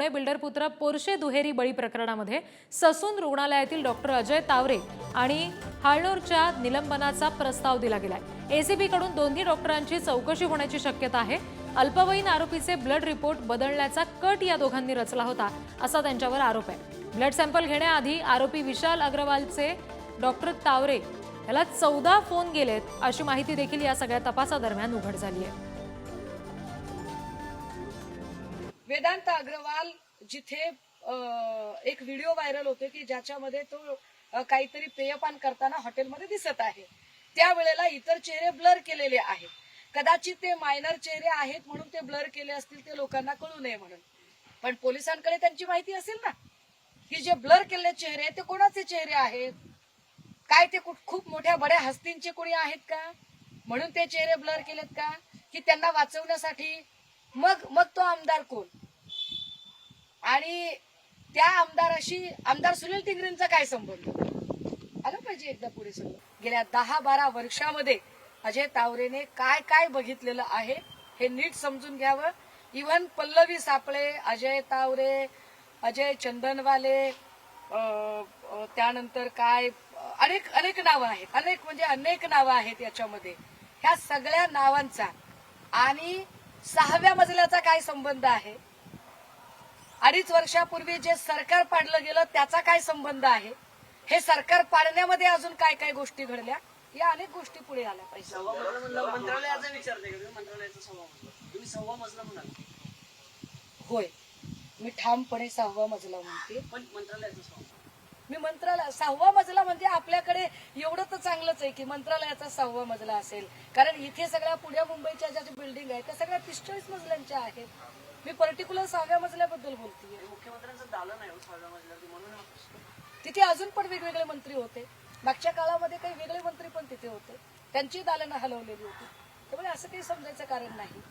Pune builder पुत्र Porsche दुहेरी बळी प्रकरणामध्ये ससून रुग्णालयातील डॉक्टर अजय तावरे आणि हाळनूरच्या निलंबनाचा प्रस्ताव दिला गेलाय। एसीबी कडून दोन्ही डॉक्टरांची चौकशी होण्याची शक्यता आहे। अल्पवयीन आरोपीचे ब्लड रिपोर्ट बदलण्याचा कट या दोघांनी रचला होता असा त्यांच्यावर आरोप आहे। ब्लड सॅम्पल घेण्याआधी आरोपी विशाल अग्रवालचे डॉक्टर तावरे याला 14 फोन गेलेत अशी माहिती देखील या सगळ्या तपासादरम्यान उघड झाली आहे। वेदांत अग्रवाल जिथे एक व्हिडिओ व्हायरल होते की ज्याच्यामध्ये तो काहीतरी पेयपान करताना हॉटेलमध्ये दिसत आहे, त्यावेळेला इतर चेहरे ब्लर केलेले आहेत। कदाचित ते मायनर चेहरे आहेत म्हणून ते ब्लर केले असतील, ते लोकांना कळू नये म्हणून। पण पोलिसांकडे त्यांची माहिती असेल ना की जे ब्लर केलेले चेहरे आहेत ते कोणाचे चेहरे आहेत, काय ते खूप मोठ्या बड्या हस्तींचे कोणी आहेत का म्हणून ते चेहरे ब्लर केलेत का, की त्यांना वाचवण्यासाठी? मग तो आमदार कोण आणि त्या आमदाराशी आमदार सुनील टिंगरेंचा काय संबंध आलं पाहिजे एकदा पुढे सगळं। गेल्या 10-12 वर्षामध्ये अजय तावरेने काय काय बघितलेलं आहे हे नीट समजून घ्यावं। इव्हन पल्लवी सापळे, अजय तावरे, अजय चंदनवाले, त्यानंतर काय अनेक नावं आहेत, अनेक नावं आहेत याच्यामध्ये। ह्या सगळ्या नावांचा आणि 6व्या मजल्याचा काय संबंध आहे, 2.5 वर्षापूर्वी जे सरकार पाडलं गेलं त्याचा काय संबंध आहे, हे सरकार पाडण्यामध्ये अजून काय काय गोष्टी घडल्या, या अनेक गोष्टी पुढे आल्या पाहिजे। मंत्रालयाचा विचारते का मंत्रालयाचा 6वा मजला? तुम्ही 6वा मजला म्हणाल? होय, मी ठामपणे 6वा मजला म्हणते। पण मंत्रालयाचा 6वा मी 6वा मजला म्हणजे आपल्याकडे एवढं तर चांगलंच आहे की मंत्रालयाचा 6वा मजला असेल, कारण इथे सगळ्या पुण्या मुंबईच्या ज्या बिल्डिंग आहेत त्या सगळ्या 45 मजल्यांच्या आहेत। मी पर्टिक्युलर 6व्या मजल्याबद्दल बोलतेय। मुख्यमंत्र्यांचं दालन आहे 6व्या मजल्यावरती म्हणून तिथे अजून पण वेगवेगळे मंत्री होते, मागच्या काळामध्ये काही वेगळे मंत्री पण तिथे होते, त्यांची दालनं हलवलेली होती, त्यामुळे असं काही समजायचं कारण नाही।